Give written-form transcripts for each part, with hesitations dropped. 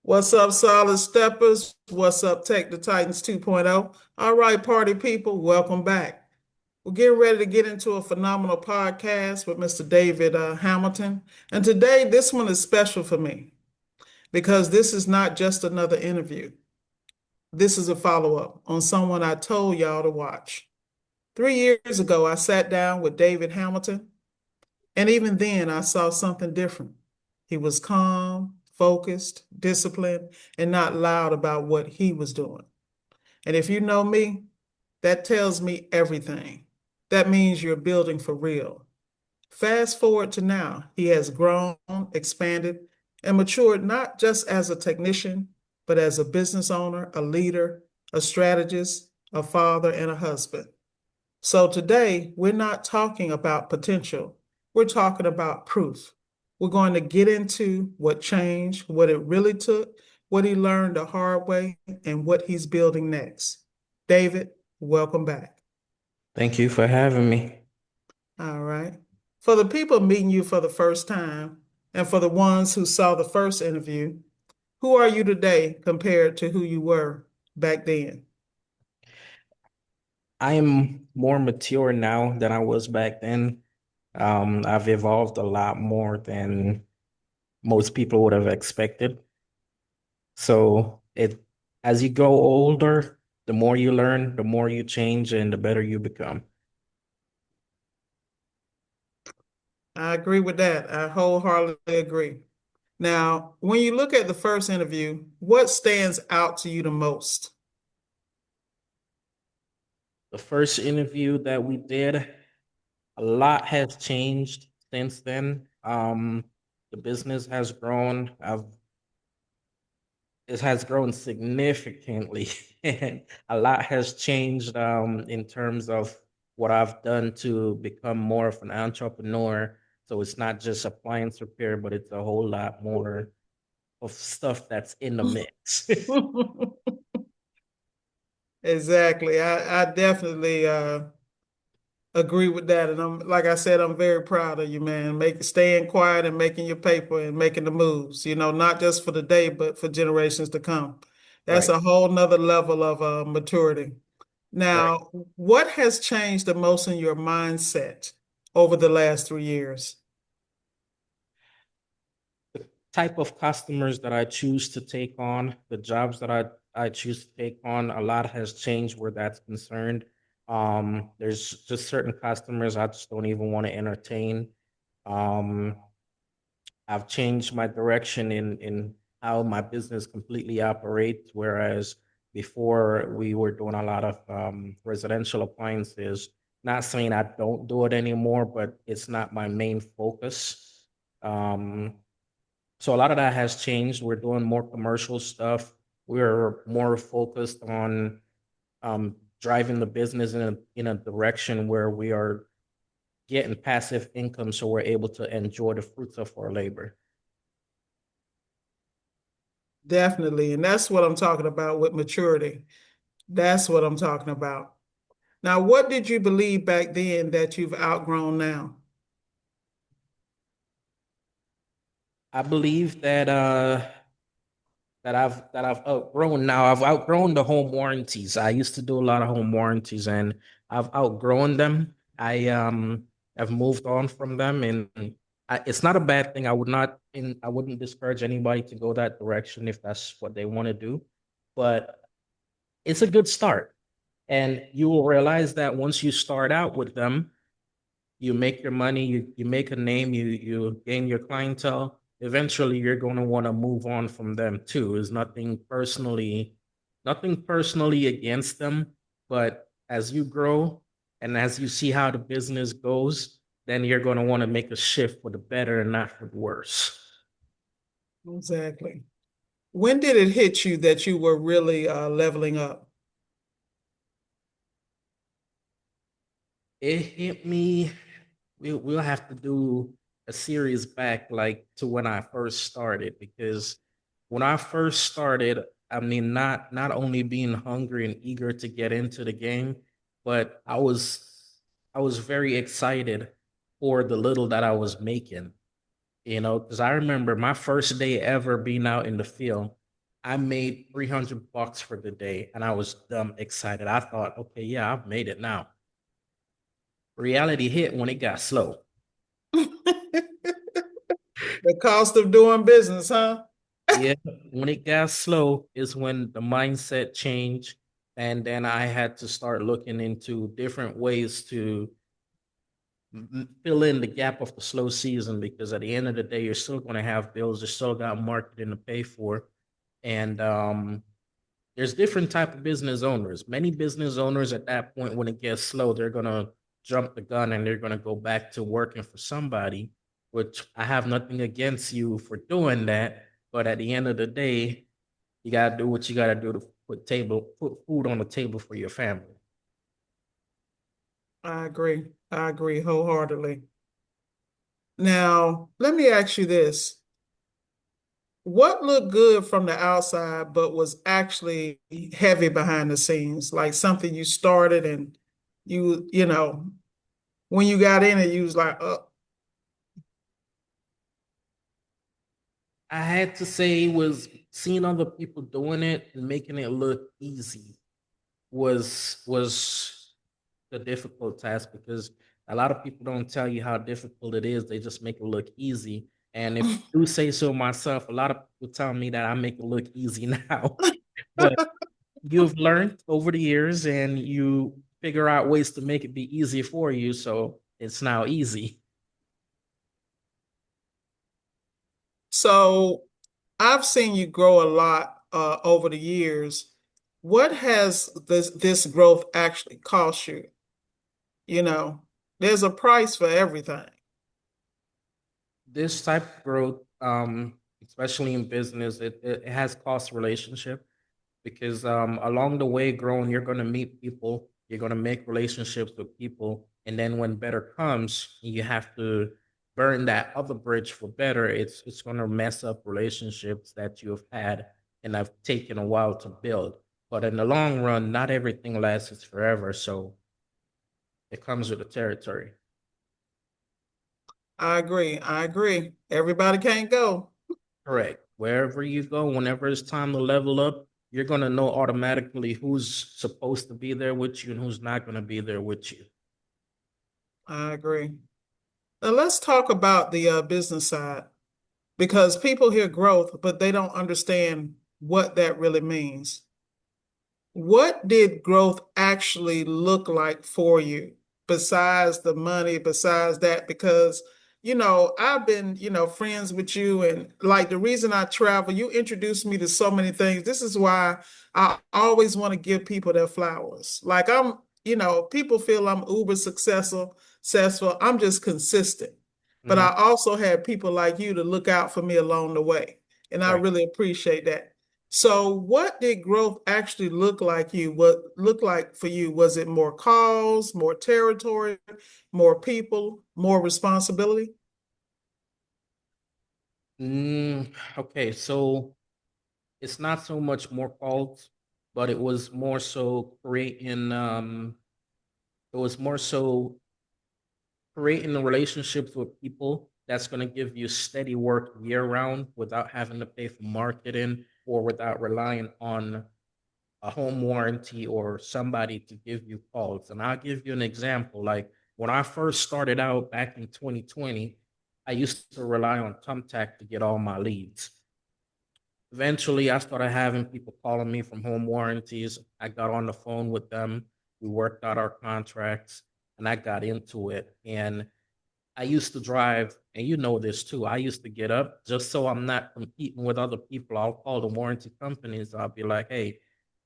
What's up, Solid Steppers? What's up, Tech the Titans 2.0? All right, party people, welcome back. We're getting ready to get into a phenomenal podcast with Mr. David Hamilton. And today, this one is special for me because this is not just another interview. This is a follow up on someone I told y'all to watch. 3 years ago, I sat down with David Hamilton, and even then, I saw something different. He was calm, focused, disciplined, and not loud about what he was doing. And if you know me, that tells me everything. That means you're building for real. Fast forward to now, he has grown, expanded, and matured not just as a technician, but as a business owner, a leader, a strategist, a father, and a husband. So today, we're not talking about potential. We're talking about proof. We're going to get into what changed, what it really took, what he learned the hard way, and what he's building next. David, welcome back. Thank you for having me. All right. For the people meeting you for the first time, and for the ones who saw the first interview, who are you today compared to who you were back then? I am more mature now than I was back then. I've evolved a lot more than most people would have expected. So as you grow older, the more you learn, the more you change, and the better you become. I agree with that. I wholeheartedly agree. Now, when you look at the first interview, what stands out to you the most? The first interview that we did, a lot has changed since then. The business has grown. It has grown significantly. And a lot has changed in terms of what I've done to become more of an entrepreneur. So it's not just appliance repair, but it's a whole lot more of stuff that's in the mix. Exactly. I definitely agree with that. And I'm like I said, I'm very proud of you, man. Staying quiet and making your paper and making the moves, not just for the day, but for generations to come. That's Right, a whole nother level of maturity. right. Now, what has changed the most in your mindset over the last 3 years? The type of customers that I choose to take on, the jobs that I choose to take on, a lot has changed where that's concerned. There's just certain customers I just don't even want to entertain. Um, I've changed my direction in how my business completely operates. Whereas before we were doing a lot of residential appliances. Not saying I don't do it anymore, but it's not my main focus. Um, so a lot of that has changed. We're doing more commercial stuff. We're more focused on driving the business in a direction where we are getting passive income, so we're able to enjoy the fruits of our labor. Definitely. And that's what I'm talking about with maturity. That's what I'm talking about. Now, what did you believe back then that you've outgrown now? I believe that I've outgrown now. I've outgrown the home warranties. I used to do a lot of home warranties and I've outgrown them. I've moved on from them and it's not a bad thing. I wouldn't discourage anybody to go that direction if that's what they want to do. But it's a good start. And you will realize that once you start out with them, you make your money, you make a name, you gain your clientele. Eventually, you're going to want to move on from them too. There's nothing personally against them, but as you grow and as you see how the business goes, then you're going to want to make a shift for the better and not for the worse. Exactly. When did it hit you that you were really leveling up? It hit me. We'll have to do a series back, like to when I first started, because when I first started, I mean, not only being hungry and eager to get into the game, but I was very excited for the little that I was making. Because I remember my first day ever being out in the field. I made $300 for the day and I was dumb excited. I thought, okay, yeah, I've made it now. Reality hit when it got slow. The cost of doing business, huh? Yeah, when it got slow is when the mindset changed. And then I had to start looking into different ways to fill in the gap of the slow season because at the end of the day, you're still going to have bills, you still got marketing to pay for. And there's different type of business owners. Many business owners at that point, when it gets slow, they're going to jump the gun and they're going to go back to working for somebody, which I have nothing against you for doing that. But at the end of the day, you got to do what you got to do to put food on the table for your family. I agree. I agree wholeheartedly. Now, let me ask you this. What looked good from the outside, but was actually heavy behind the scenes, like something you started and when you got in it, you was like, oh, I had to say was seeing other people doing it and making it look easy was the difficult task because a lot of people don't tell you how difficult it is. They just make it look easy. And if I do say so myself, a lot of people tell me that I make it look easy now. But you've learned over the years and you figure out ways to make it be easy for you. So it's now easy. so I've seen you grow a lot over the years. What has this growth actually cost you? You know, there's a price for everything. This type of growth, especially in business, it has cost relationship because along the way growing, you're going to meet people, you're going to make relationships with people, and then when better comes, you have to burn that other bridge for better. It's going to mess up relationships that you have had and have taken a while to build. But in the long run, not everything lasts forever, so it comes with the territory. I agree. I agree. Everybody can't go. Correct. Wherever you go, whenever it's time to level up, you're going to know automatically who's supposed to be there with you and who's not going to be there with you. I agree. Now let's talk about the business side because people hear growth, but they don't understand what that really means. What did growth actually look like for you besides the money, besides that? Because, I've been, friends with you, and like the reason I travel, you introduced me to so many things. This is why I always want to give people their flowers. Like people feel I'm uber successful. I'm just consistent. But Mhm. I also had people like you to look out for me along the way. And I Right. really appreciate that. So what did growth actually look like you? What looked like for you? Was it more calls, more territory, more people, more responsibility? Okay, so it's not so much more calls, but it was more so creating. It was more so creating the relationships with people that's going to give you steady work year round without having to pay for marketing or without relying on a home warranty or somebody to give you calls. And I'll give you an example. Like when I first started out back in 2020, I used to rely on Thumbtack to get all my leads. Eventually, I started having people calling me from home warranties. I got on the phone with them. We worked out our contracts and I got into it. And I used to drive, and you know this too. I used to get up just so I'm not competing with other people. I'll call the warranty companies. I'll be like, hey,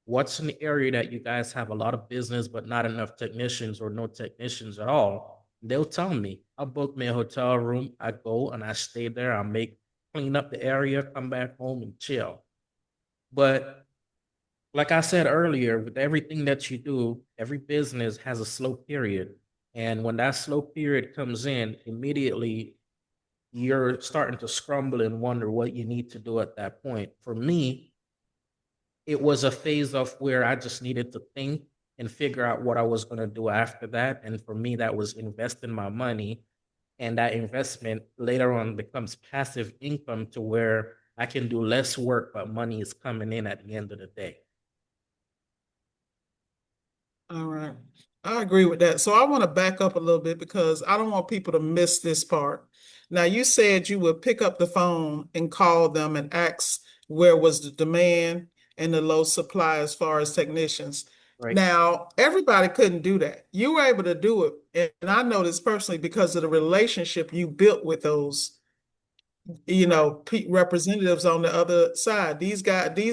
what's an area that you guys have a lot of business, but not enough technicians or no technicians at all? They'll tell me. I'll book me a hotel room. I go and I stay there. Clean up the area, come back home and chill. But like I said earlier, with everything that you do, every business has a slow period. And when that slow period comes in, immediately you're starting to scramble and wonder what you need to do at that point. For me, it was a phase of where I just needed to think and figure out what I was going to do after that. And for me, that was investing my money. And that investment later on becomes passive income to where I can do less work, but money is coming in at the end of the day. All right. I agree with that. So I want to back up a little bit because I don't want people to miss this part. Now, you said you would pick up the phone and call them and ask where was the demand and the low supply as far as technicians. Right. Now, everybody couldn't do that. You were able to do it. And I know this personally because of the relationship you built with those representatives on the other side. These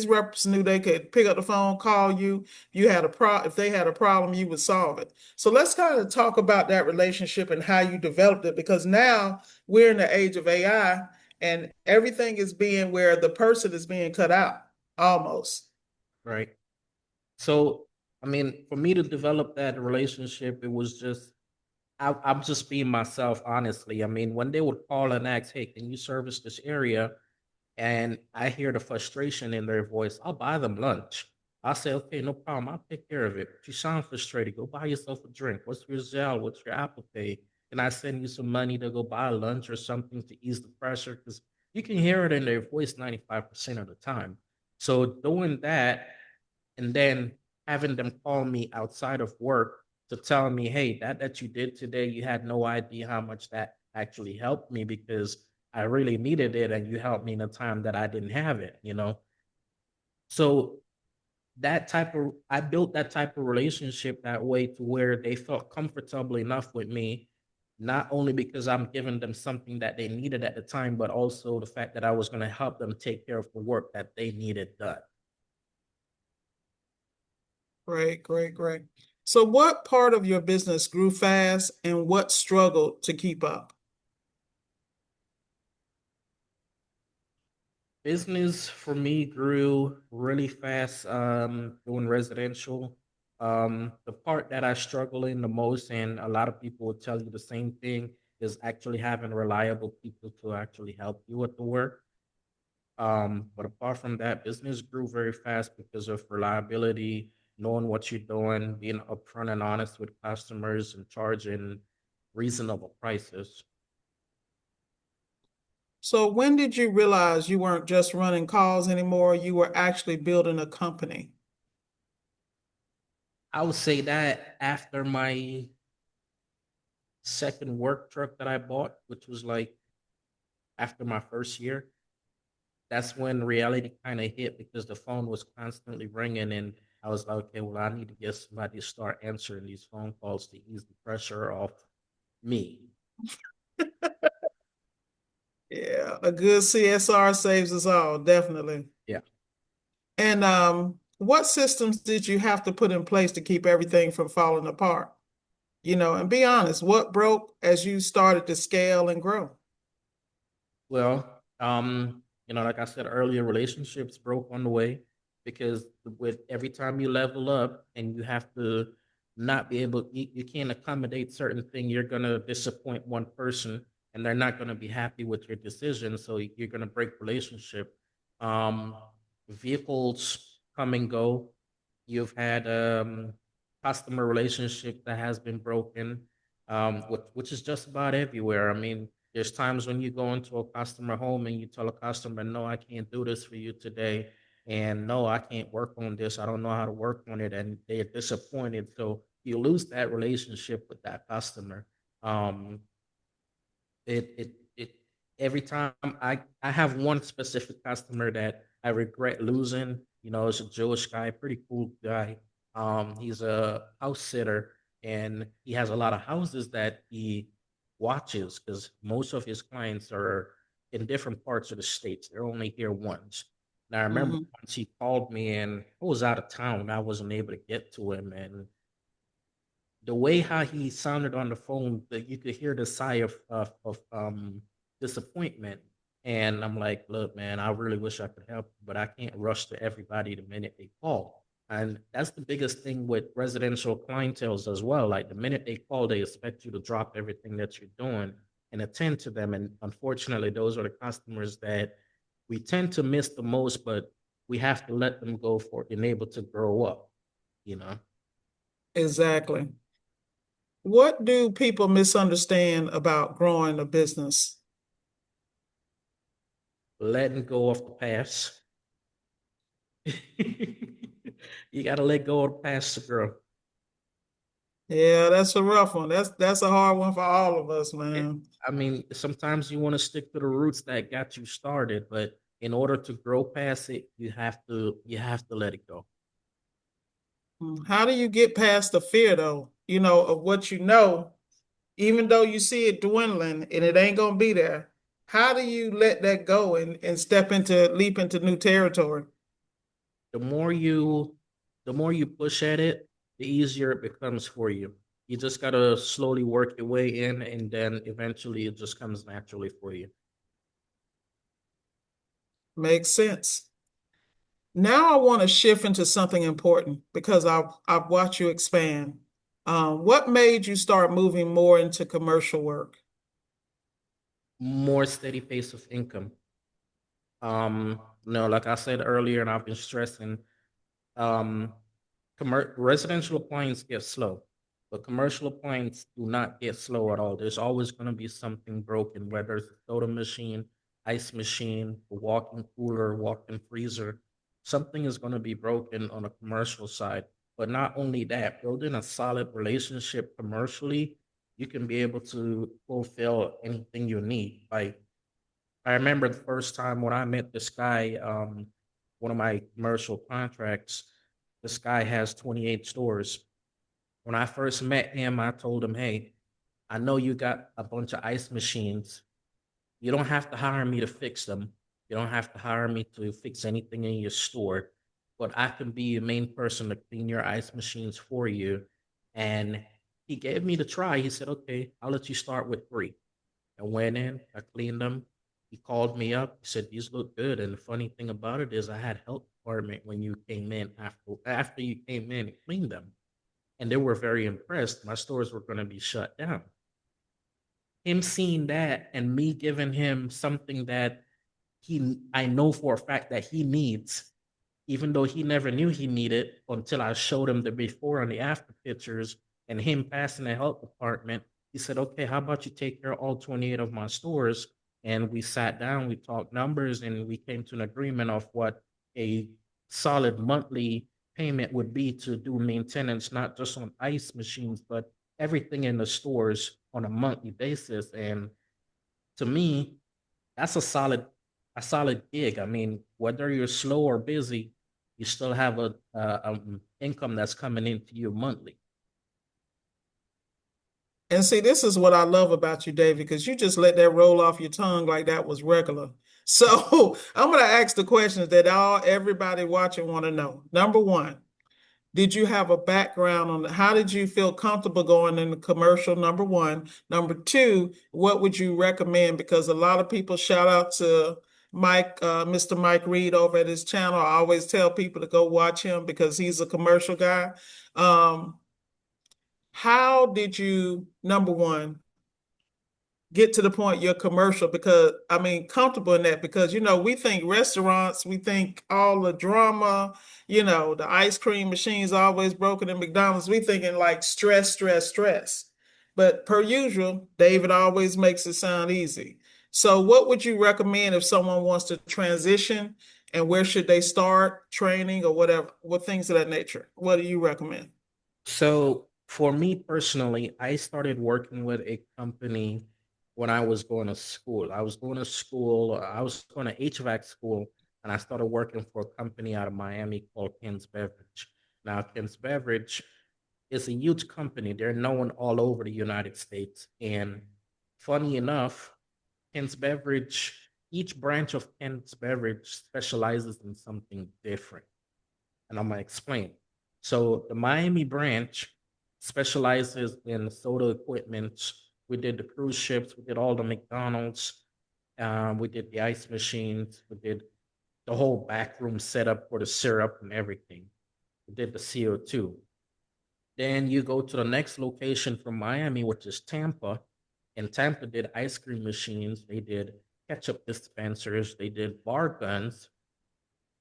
reps knew they could pick up the phone, call you. If they had a problem, you would solve it. So let's kind of talk about that relationship and how you developed it, because now we're in the age of AI and everything is being where the person is being cut out almost. Right. So, I mean, for me to develop that relationship, it was just I'm just being myself, honestly. I mean, when they would call and ask, "Hey, can you service this area?" and I hear the frustration in their voice, I'll buy them lunch. I'll say, "Okay, no problem. I'll take care of it. If you sound frustrated, go buy yourself a drink. What's your Zelle? What's your Apple Pay? Can I send you some money to go buy lunch or something to ease the pressure?" Because you can hear it in their voice 95% of the time. So doing that and then having them call me outside of work to tell me, "Hey, that you did today, you had no idea how much that actually helped me because I really needed it and you helped me in a time that I didn't have it, you know?" So I built that type of relationship that way to where they felt comfortable enough with me, not only because I'm giving them something that they needed at the time, but also the fact that I was going to help them take care of the work that they needed done. Great, great, great. So what part of your business grew fast and what struggled to keep up? Business for me grew really fast doing residential. The part that I struggle in the most, and a lot of people will tell you the same thing, is actually having reliable people to actually help you with the work. But apart from that, business grew very fast because of reliability, knowing what you're doing, being upfront and honest with customers, and charging reasonable prices. So when did you realize you weren't just running calls anymore, you were actually building a company? I would say that after my second work truck that I bought, which was like after my first year, that's when reality kind of hit because the phone was constantly ringing. And I was like, okay, well, I need to get somebody to start answering these phone calls to ease the pressure off me. Yeah, a good CSR saves us all, definitely. Yeah. And what systems did you have to put in place to keep everything from falling apart? And be honest, what broke as you started to scale and grow? Well, like I said earlier, relationships broke on the way because with every time you level up and you have to not be able, you can't accommodate certain thing, you're gonna disappoint one person and they're not gonna be happy with your decision. So you're gonna break relationship. Um, Vehicles come and go. You've had customer relationship that has been broken, which is just about everywhere. I mean, there's times when you go into a customer home and you tell a customer, "No, I can't do this for you today," and "No, I can't work on this. I don't know how to work on it," and they're disappointed. So you lose that relationship with that customer. Um, it every time I have one specific customer that I regret losing. It's a Jewish guy, pretty cool guy. He's a house sitter and he has a lot of houses that he watches because most of his clients are in different parts of the states. They're only here once. And I remember Mhm. once he called me and I was out of town. I wasn't able to get to him, and the way how he sounded on the phone, that you could hear the sigh of disappointment. And I'm like, "Look, man, I really wish I could help, but I can't rush to everybody the minute they call." And that's the biggest thing with residential clientels as well. Like the minute they call, they expect you to drop everything that you're doing and attend to them. And unfortunately, those are the customers that we tend to miss the most, but we have to let them go for being able to grow up, you know? Exactly. What do people misunderstand about growing a business? letting go of the past. You gotta let go of the past, girl. Yeah, that's a rough one. That's a hard one for all of us, It, man. I mean, sometimes you want to stick to the roots that got you started, but in order to grow past it, you have to let it go. How do you get past the fear though, of what you know, even though you see it dwindling and it ain't gonna be there? How do you let that go and leap into new territory? The more you the more you push at it, the easier it becomes for you. You just gotta slowly work your way in, and then eventually it just comes naturally for you. Makes sense. Now I want to shift into something important because I've watched you expand. What made you start moving more into commercial work? More steady pace of income. No, like I said earlier, and I've been stressing, um, residential appliance gets slow, but commercial appliance do not get slow at all. There's always going to be something broken, whether it's a soda machine, ice machine, a walk-in cooler, walk-in freezer. Something is going to be broken on a commercial side. But not only that, building a solid relationship commercially, you can be able to fulfill anything you need. Like I remember the first time when I met this guy, one of my commercial contracts, this guy has 28 stores. When I first met him, I told him, hey, I know you got a bunch of ice machines. You don't have to hire me to fix them. You don't have to hire me to fix anything in your store, but I can be your main person to clean your ice machines for you. And he gave me the try. He said, okay, I'll let you start with three. I went in, I cleaned them. He called me up. He said, these look good. And the funny thing about it is I had help department when you came in after you came in and cleaned them. And they were very impressed. My stores were going to be shut down. Him seeing that and me giving him something that I know for a fact that he needs, even though he never knew he needed until I showed him the before and the after pictures and him passing the health department. He said, okay, how about you take care of all 28 of my stores? And we sat down, we talked numbers, and we came to an agreement of what a solid monthly payment would be to do maintenance, not just on ice machines, but everything in the stores on a monthly basis. And to me, that's a solid gig. I mean, whether you're slow or busy, you still have a income that's coming into you monthly. And see, this is what I love about you, David, because you just let that roll off your tongue like that was regular. So I'm going to ask the questions that everybody watching want to know. Number one, did you have a background on how did you feel comfortable going in the commercial? Number one. Number two, what would you recommend? Because a lot of people shout out to Mr. Mike Reed over at his channel. I always tell people to go watch him because he's a commercial guy. Um, how did you, number one, get to the point you're commercial? Because I mean comfortable in that, because we think restaurants, we think all the drama, the ice cream machines always broken in McDonald's, we thinking like stress, stress, stress. But per usual, David always makes it sound easy. So what would you recommend if someone wants to transition, and where should they start training or whatever, what things of that nature? What do you recommend? So for me personally, I started working with a company when I was going to school. I was going to HVAC school, and I started working for a company out of Miami called Ken's Beverage. Now, Ken's Beverage is a huge company. They're known all over the United States. And funny enough, Ken's Beverage, each branch of Ken's Beverage specializes in something different. And I'm going to explain. So the Miami branch specializes in soda equipment. We did the cruise ships, we did all the McDonald's, we did the ice machines, we did the whole backroom setup for the syrup and everything. We did the CO2. Then you go to the next location from Miami, which is Tampa. And Tampa did ice cream machines, they did ketchup dispensers, they did bar guns.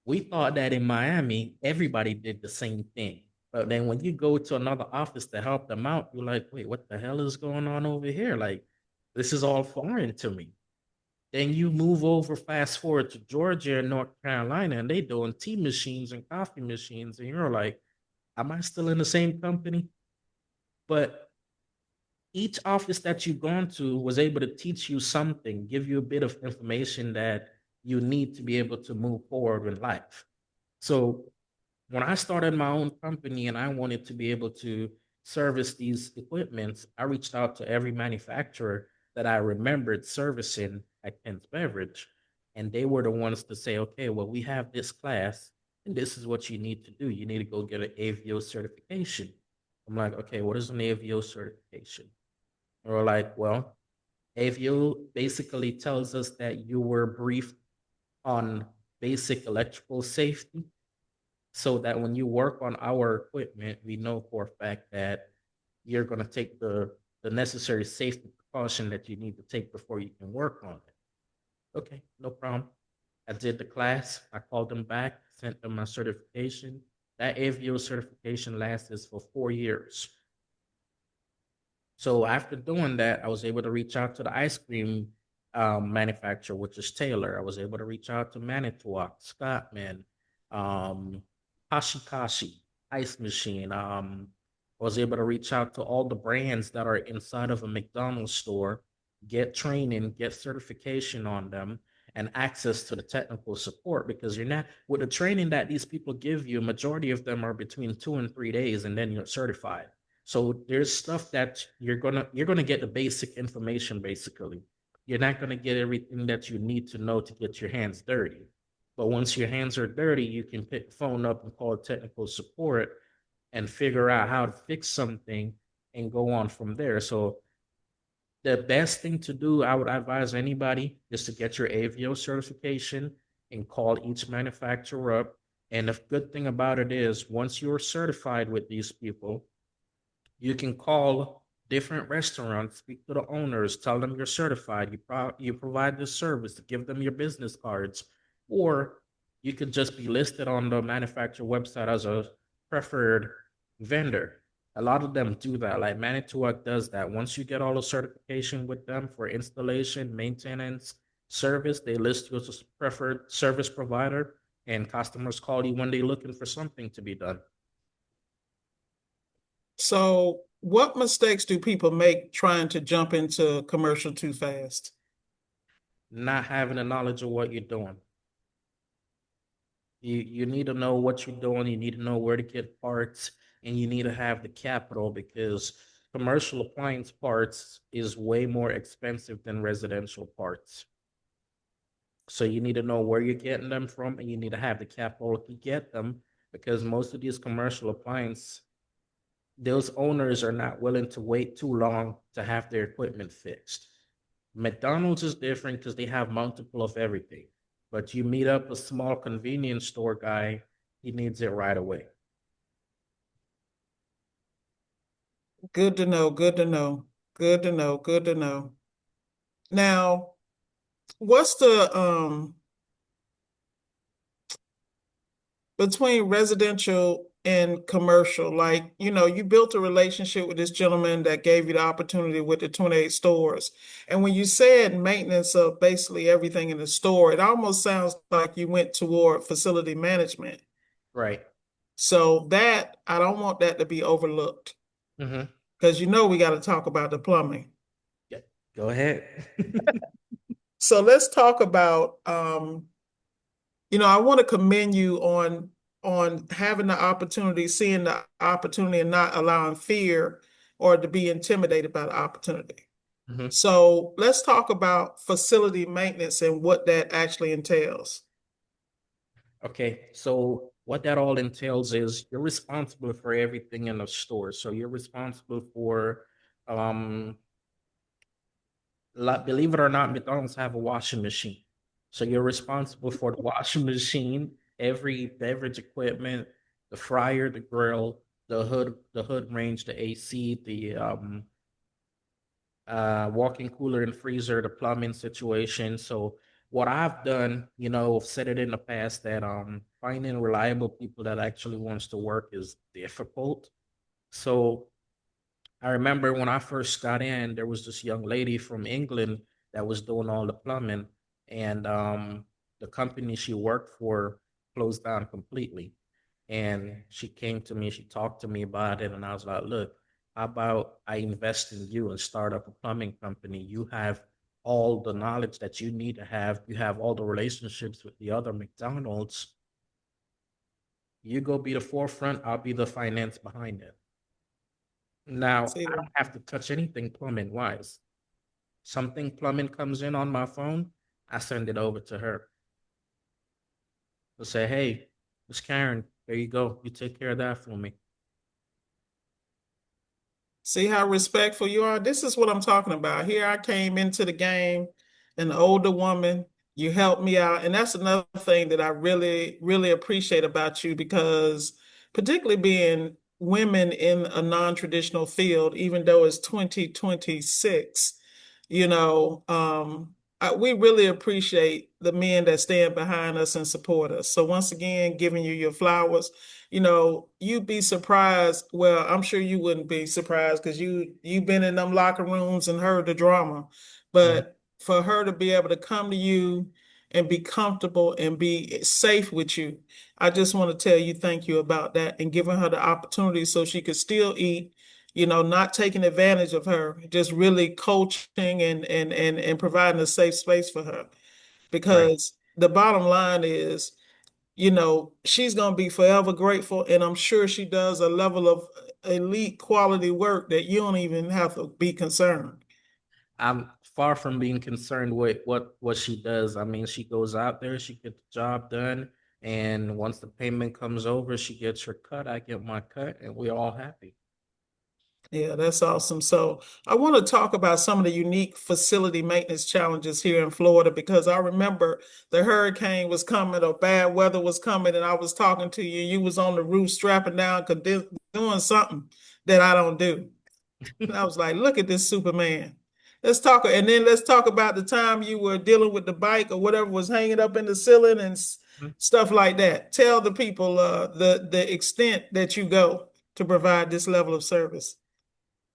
We thought that in Miami, everybody did the same thing. But then when you go to another office to help them out, you're like, wait, what the hell is going on over here? Like, this is all foreign to me. Then you move over, fast forward to Georgia and North Carolina, and they doing tea machines and coffee machines, and you're like, am I still in the same company? But each office that you've gone to was able to teach you something, give you a bit of information that you need to be able to move forward in life. So when I started my own company and I wanted to be able to service these equipments, I reached out to every manufacturer that I remembered servicing at Kent's Beverage. And they were the ones to say, okay, well, we have this class and this is what you need to do. You need to go get an AVO certification. I'm like, okay, what is an AVO certification? Or like, well, AVO basically tells us that you were briefed on basic electrical safety so that when you work on our equipment, we know for a fact that you're going to take the necessary safety precaution that you need to take before you can work on it. Okay, no problem. I did the class. I called them back, sent them my certification. That AVO certification lasted for 4 years. So after doing that, I was able to reach out to the ice cream manufacturer, which is Taylor. I was able to reach out to Manitowoc, Scottman, um, Hashikashi, Ice Machine. I was able to reach out to all the brands that are inside of a McDonald's store, get training, get certification on them, and access to the technical support because you're not with the training that these people give you, majority of them are between 2 and 3 days, and then you're certified. So there's stuff that you're gonna get the basic information basically. You're not gonna get everything that you need to know to get your hands dirty. But once your hands are dirty, you can pick the phone up and call technical support and figure out how to fix something and go on from there. So the best thing to do, I would advise anybody, is to get your AVO certification and call each manufacturer up. And the good thing about it is once you're certified with these people, you can call different restaurants, speak to the owners, tell them you're certified. You provide this service, give them your business cards, or you could just be listed on the manufacturer website as a preferred vendor. A lot of them do that. Like Manitowoc does that. Once you get all the certification with them for installation, maintenance, service, they list you as a preferred service provider, and customers call you when they're looking for something to be done. So, what mistakes do people make trying to jump into commercial too fast? Not having the knowledge of what you're doing. You need to know what you're doing. You need to know where to get parts, and you need to have the capital because commercial appliance parts is way more expensive than residential parts. So you need to know where you're getting them from, and you need to have the capital to get them because most of these commercial appliance, those owners are not willing to wait too long to have their equipment fixed. McDonald's is different because they have multiple of everything. But you meet up a small convenience store guy, he needs it right away. Good to know, good to know, good to know, good to know. Now, what's the between residential and commercial? Like, you built a relationship with this gentleman that gave you the opportunity with the 28 stores. And when you said maintenance of basically everything in the store, it almost sounds like you went toward facility management. Right. So that I don't want that to be overlooked Mm-hmm. because we got to talk about the plumbing. Yeah. Go ahead. So let's talk about I want to commend you on having the opportunity, seeing the opportunity and not allowing fear or to be intimidated by the opportunity. Mm-hmm. So let's talk about facility maintenance and what that actually entails. Okay. So what that all entails is you're responsible for everything in the store. So you're responsible for um like, believe it or not, McDonald's have a washing machine. So you're responsible for the washing machine, every beverage equipment, the fryer, the grill, the hood range, the AC, the walk-in cooler and freezer, the plumbing situation. So what I've done, I've said it in the past that finding reliable people that actually wants to work is difficult. So I remember when I first got in, there was this young lady from England that was doing all the plumbing. and the company she worked for closed down completely. And she came to me, she talked to me about it, and I was like, look, how about I invest in you and start up a plumbing company? You have all the knowledge that you need to have, you have all the relationships with the other McDonald's. You go be the forefront, I'll be the finance behind it. Now, See, I don't have to touch anything plumbing wise. Something plumbing comes in on my phone, I send it over to her. To say, hey, Miss Karen, there you go. You take care of that for me. see how respectful you are? This is what I'm talking about. Here I came into the game, an older woman. You helped me out. And that's another thing that I really, really appreciate about you because, particularly being women in a non-traditional field, even though it's 2026, you know, we really appreciate the men that stand behind us and support us. So, once again, giving you your flowers. You'd be surprised. Well, I'm sure you wouldn't be surprised because you've been in them locker rooms and heard the drama. Mhm. But for her to be able to come to you and be comfortable and be safe with you, I just want to tell you thank you about that and giving her the opportunity so she could still eat, not taking advantage of her, just really coaching and providing a safe space for her. Right. Because the bottom line is, she's going to be forever grateful. And I'm sure she does a level of elite quality work that you don't even have to be concerned. I'm far from being concerned with what she does. I mean, she goes out there, she gets the job done, and once the payment comes over, she gets her cut, I get my cut, and we're all happy. Yeah, that's awesome. So I want to talk about some of the unique facility maintenance challenges here in Florida because I remember the hurricane was coming or bad weather was coming, and I was talking to you. You was on the roof strapping down, doing something that I don't do. And I was like, look at this Superman. Let's talk about the time you were dealing with the bike or whatever was hanging up in the ceiling and stuff like that. Tell the people the extent that you go to provide this level of service.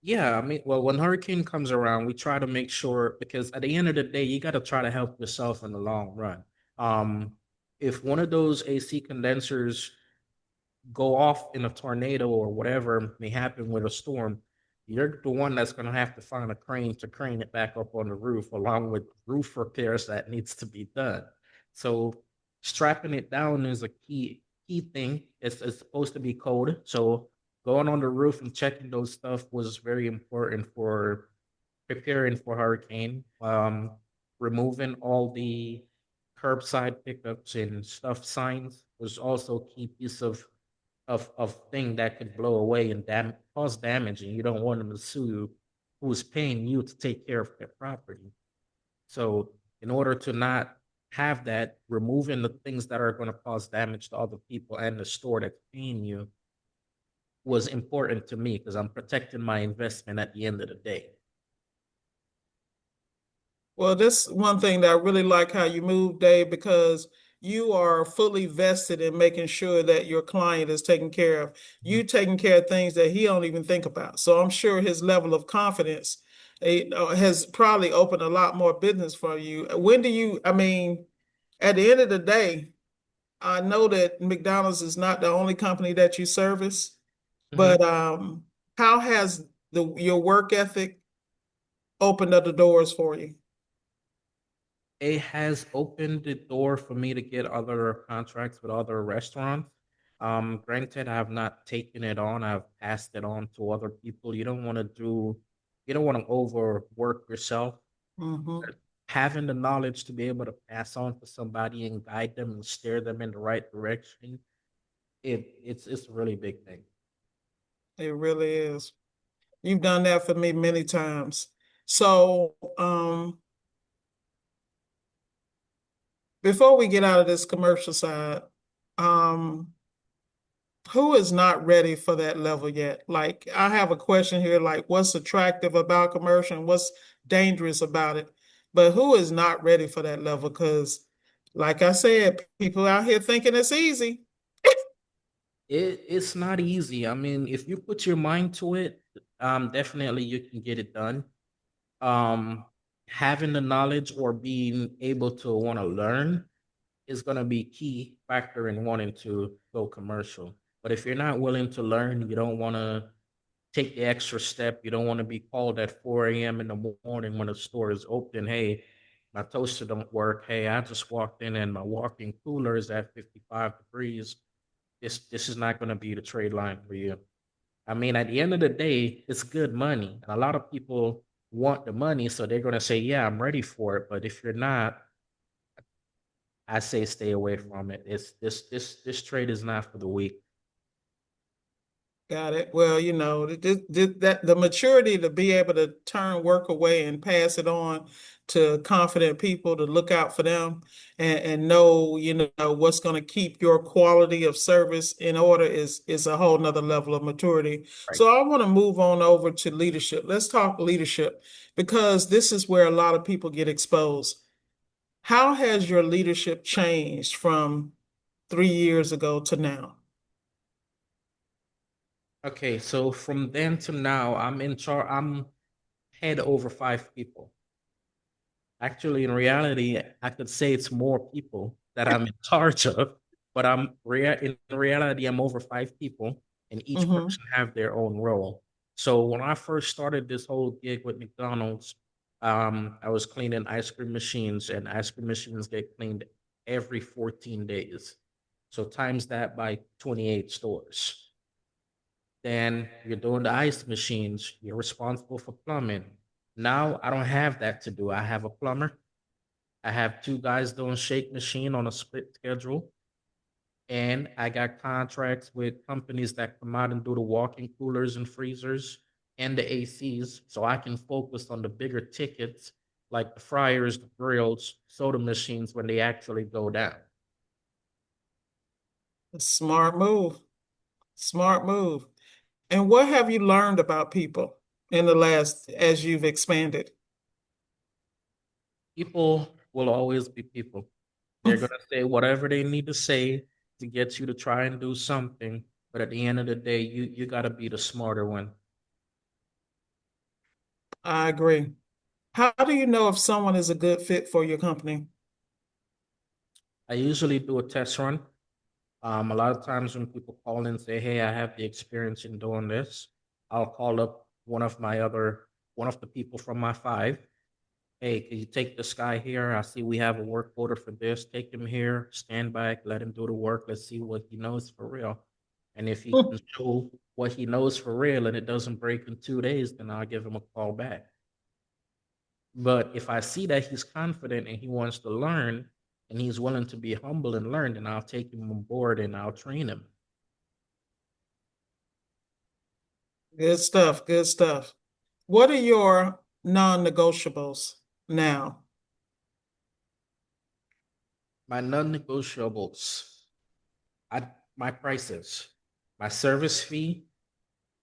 Yeah, I mean, well, when hurricane comes around, we try to make sure because at the end of the day, you got to try to help yourself in the long run. Um, if one of those AC condensers go off in a tornado or whatever may happen with a storm, you're the one that's going to have to find a crane to crane it back up on the roof, along with roof repairs that needs to be done. So strapping it down is a key thing. It's supposed to be cold, so going on the roof and checking those stuff was very important for preparing for hurricane. Removing all the curbside pickups and stuff signs was also a key piece of thing that could blow away and cause damage, and you don't want them to sue you, who is paying you to take care of their property. So, in order to not have that, removing the things that are going to cause damage to other people and the store that's paying you was important to me because I'm protecting my investment at the end of the day. Well, this one thing that I really like how you move, Dave, because you are fully vested in making sure that your client is taken care of. You Mhm. taking care of things that he don't even think about. So I'm sure his level of confidence has probably opened a lot more business for you. I mean, at the end of the day, I know that McDonald's is not the only company that you service, Mhm. but how has your work ethic opened up the doors for you? It has opened the door for me to get other contracts with other restaurants. Granted, I have not taken it on. I've passed it on to other people. You don't want to overwork yourself. Hmm. Having the knowledge to be able to pass on to somebody and guide them and steer them in the right direction, it's a really big thing. It really is. You've done that for me many times. So, before we get out of this commercial side, um, who is not ready for that level yet? Like, I have a question here, like, what's attractive about commercial and what's dangerous about it? But who is not ready for that level? Because, like I said, people out here thinking it's easy. It's not easy. I mean, if you put your mind to it, definitely you can get it done. Um, having the knowledge or being able to want to learn is going to be key factor in wanting to go commercial. But if you're not willing to learn, you don't want to take the extra step. You don't want to be called at 4 a.m. in the morning when the store is open. Hey, my toaster don't work. Hey, I just walked in and my walk-in cooler is at 55 degrees. This is not going to be the trade line for you. I mean, at the end of the day, it's good money. And a lot of people want the money, so they're going to say, yeah, I'm ready for it. But if you're not, I say stay away from it. It's this trade is not for the weak. Got it. Well, that the maturity to be able to turn work away and pass it on to confident people to look out for them and know, what's going to keep your quality of service in order is a whole nother level of maturity. Right. So I want to move on over to leadership. Let's talk leadership because this is where a lot of people get exposed. How has your leadership changed from 3 years ago to now? Okay, so from then to now, I'm in charge. I'm head over 5 people. Actually, in reality, I could say it's more people that I'm in charge of, but in reality, I'm over 5 people, and each Hmm. person have their own role. So when I first started this whole gig with McDonald's, I was cleaning ice cream machines, and ice cream machines get cleaned every 14 days. So times that by 28 stores. Then you're doing the ice machines. You're responsible for plumbing. Now I don't have that to do. I have a plumber. I have 2 guys doing shake machine on a split schedule. And I got contracts with companies that come out and do the walk-in coolers and freezers and the ACs. So I can focus on the bigger tickets like the fryers, the grills, soda machines when they actually go down. Smart move. Smart move. And what have you learned about people in the last, as you've expanded? People will always be people. They're going to say whatever they need to say to get you to try and do something. But at the end of the day, you got to be the smarter one. I agree. How do you know if someone is a good fit for your company? I usually do a test run. A lot of times when people call in and say, "Hey, I have the experience in doing this," I'll call up one of the people from my 5. Hey, can you take this guy here? I see we have a work order for this. Take him here, stand back, let him do the work. Let's see what he knows for real. And if he can show what he knows for real and it doesn't break in 2 days, then I'll give him a call back. But if I see that he's confident and he wants to learn and he's willing to be humble and learn, then I'll take him on board and I'll train him. Good stuff. Good stuff. What are your non-negotiables now? My non-negotiables, I my prices, my service fee,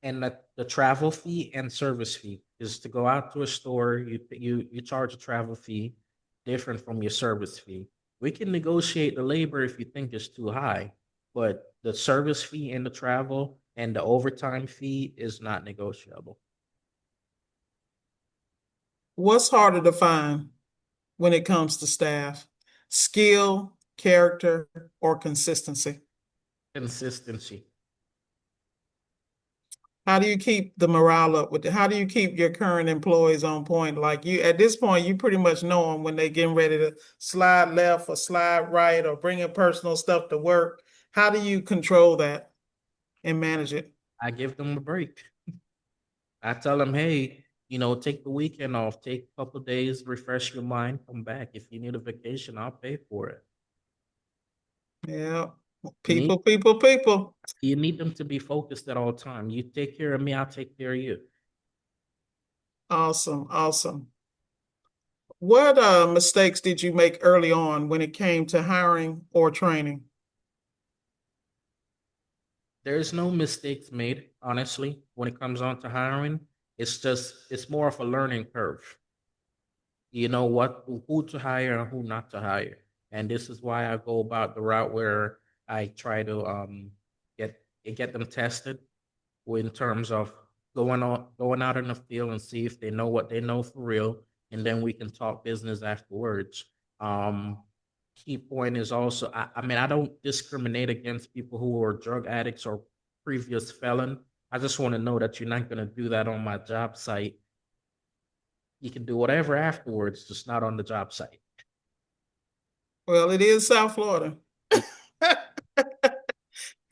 and the travel fee and service fee is to go out to a store. You charge a travel fee different from your service fee. We can negotiate the labor if you think it's too high, but the service fee and the travel and the overtime fee is not negotiable. What's harder to find when it comes to staff? Skill, character, or consistency? Consistency. How do you keep the morale up with how do you keep your current employees on point? Like you, at this point, you pretty much know them when they're getting ready to slide left or slide right or bringing personal stuff to work. How do you control that and manage it? I give them a break. I tell them, hey, take the weekend off, take a couple days, refresh your mind, come back. If you need a vacation, I'll pay for it. Yeah. You need People, people, people. you need them to be focused at all time. You take care of me, I'll take care of you. Awesome, awesome. What mistakes did you make early on when it came to hiring or training? There's no mistakes made, honestly, when it comes on to hiring. It's more of a learning curve. You know what who to hire and who not to hire. And this is why I go about the route where I try to get get them tested in terms of going out in the field and see if they know what they know for real. and then we can talk business afterwards. Um, Key point is also, I mean, I don't discriminate against people who are drug addicts or previous felon. I just want to know that you're not going to do that on my job site. You can do whatever afterwards, just not on the job site. Well, it is South Florida. Yeah.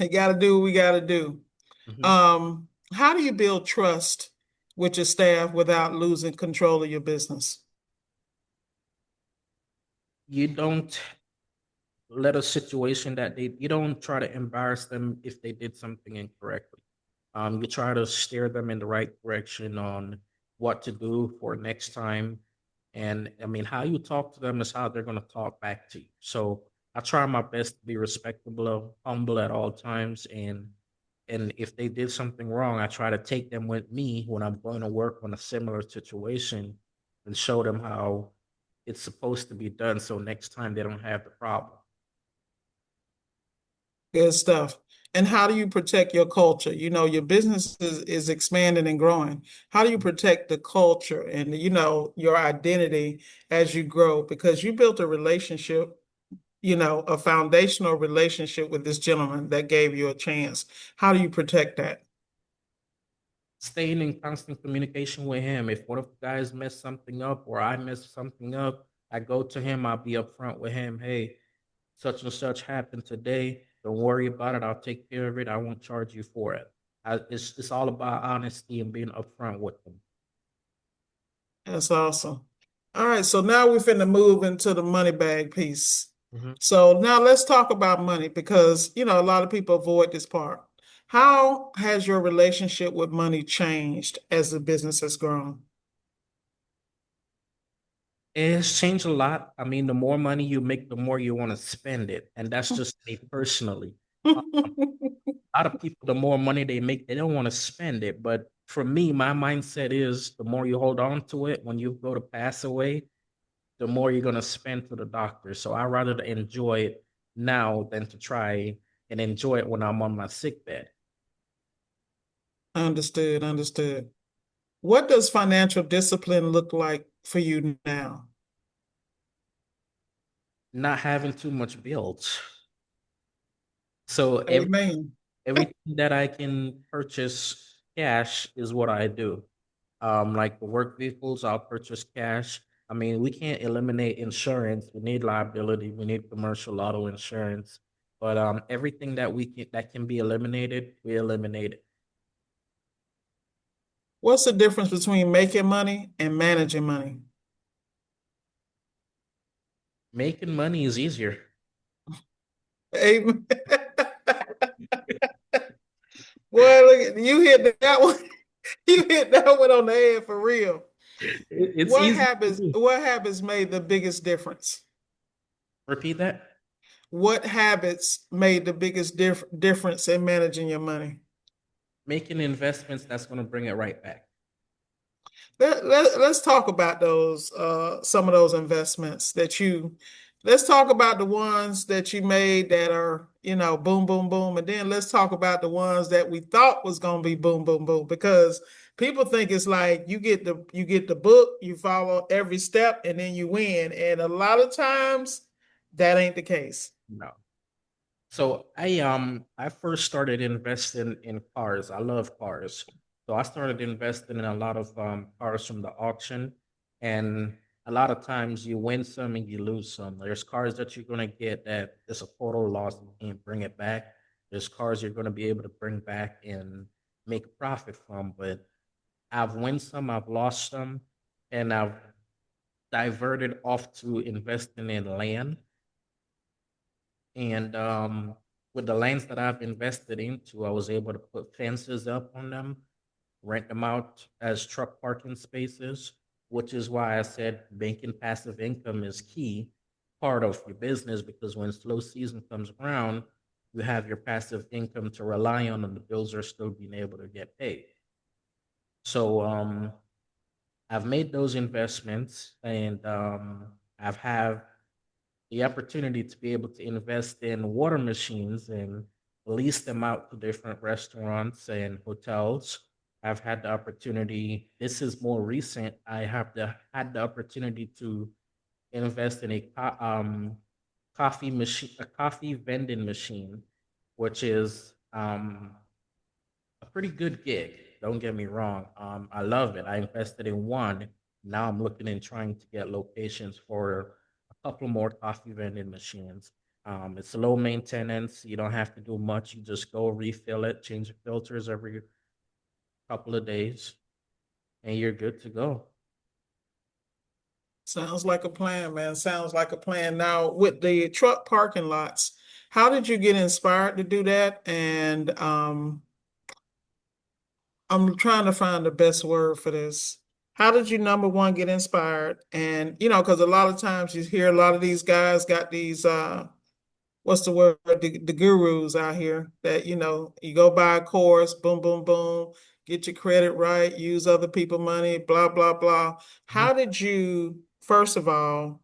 We got to do what we got to do. Mhm. How do you build trust with your staff without losing control of your business? You don't let a situation that you don't try to embarrass them if they did something incorrectly. You try to steer them in the right direction on what to do for next time. And I mean, how you talk to them is how they're going to talk back to you. So I try my best to be respectable, humble at all times. And if they did something wrong, I try to take them with me when I'm going to work on a similar situation and show them how it's supposed to be done. So next time they don't have the problem. Good stuff. And how do you protect your culture? You know, your business is expanding and growing. How do you protect the culture and, you know, your identity as you grow? Because you built a relationship, you know, a foundational relationship with this gentleman that gave you a chance. How do you protect that? Staying in constant communication with him. If one of the guys mess something up or I mess something up, I go to him. I'll be upfront with him. Hey, such and such happened today. Don't worry about it. I'll take care of it. I won't charge you for it. It's all about honesty and being upfront with them. That's awesome. All right, so now we're finna move into the money bag piece. Mhm. So now let's talk about money because, you know, a lot of people avoid this part. How has your relationship with money changed as the business has grown? It's changed a lot. I mean, the more money you make, the more you want to spend it. And that's just me personally. A lot of people, the more money they make, they don't want to spend it. But for me, my mindset is the more you hold on to it, when you go to pass away, the more you're gonna spend to the doctor. So I rather to enjoy it now than to try and enjoy it when I'm on my sick bed. Understood, understood. What does financial discipline look like for you now? Not having too much bills. So Amen. everything that I can purchase cash is what I do. Like the work vehicles, I'll purchase cash. I mean, we can't eliminate insurance. We need liability. We need commercial auto insurance. But everything that can be eliminated, we eliminate it. What's the difference between making money and managing money? Making money is easier. Amen. Boy, look, you hit that one. You hit that one on the head for real. It's easy to do. What habits made the biggest difference? Repeat that. What habits made the biggest difference in managing your money? Making investments that's going to bring it right back. Let's talk about those, some of those investments let's talk about the ones that you made that are, you know, boom, boom, boom. And then let's talk about the ones that we thought was going to be boom, boom, boom, because people think it's like you get the book, you follow every step and then you win. And a lot of times that ain't the case. No. So I first started investing in cars. I love cars. So I started investing in a lot of cars from the auction, and a lot of times you win some and you lose some. There's cars that you're gonna get that is a total loss and you can't bring it back. There's cars you're gonna be able to bring back and make a profit from. But I've won some, I've lost some, and I've diverted off to investing in land. And with the lands that I've invested into, I was able to put fences up on them, rent them out as truck parking spaces, which is why I said making passive income is key part of your business because when slow season comes around, you have your passive income to rely on and the bills are still being able to get paid. So I've made those investments and I've have the opportunity to be able to invest in water machines and lease them out to different restaurants and hotels. I've had the opportunity. This is more recent. I have had the opportunity to invest in coffee machine, a coffee vending machine, which is a pretty good gig. Don't get me wrong. I love it. I invested in one. Now I'm looking and trying to get locations for a couple more coffee vending machines. It's low maintenance. You don't have to do much. You just go refill it, change the filters every couple of days, and you're good to go. Sounds like a plan, man. Sounds like a plan. Now, with the truck parking lots, how did you get inspired to do that? And I'm trying to find the best word for this. How did you, number one, get inspired? And, because a lot of times you hear a lot of these guys got these, what's the word, the gurus out here that, you go buy a course, boom, boom, boom, get your credit right, use other people money, blah, blah, blah. Mhm. How did you, first of all,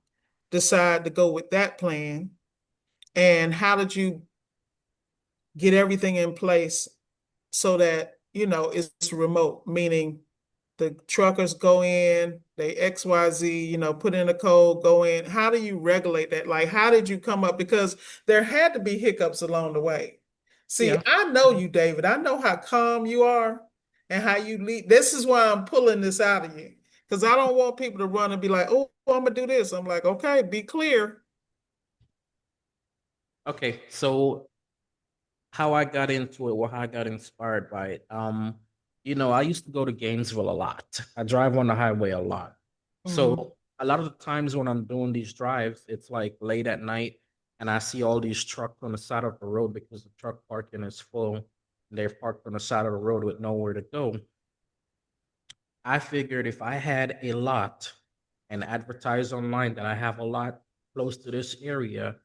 decide to go with that plan? And how did you get everything in place so that, it's remote, meaning the truckers go in, they XYZ, put in a code, go in. How do you regulate that? Like, how did you come up? Because there had to be hiccups along the way. See, Yeah. I know you, David. I know how calm you are and how you lead. This is why I'm pulling this out of you. Because I don't want people to run and be like, oh, I'm gonna do this. I'm like, okay, be clear. Okay. So how I got into it, or how I got inspired by it. I used to go to Gainesville a lot. I drive on the highway a lot. Mhm. So a lot of the times when I'm doing these drives, it's like late at night and I see all these trucks on the side of the road because the truck parking is full. And they're parked on the side of the road with nowhere to go. I figured if I had a lot and advertise online that I have a lot close to this area,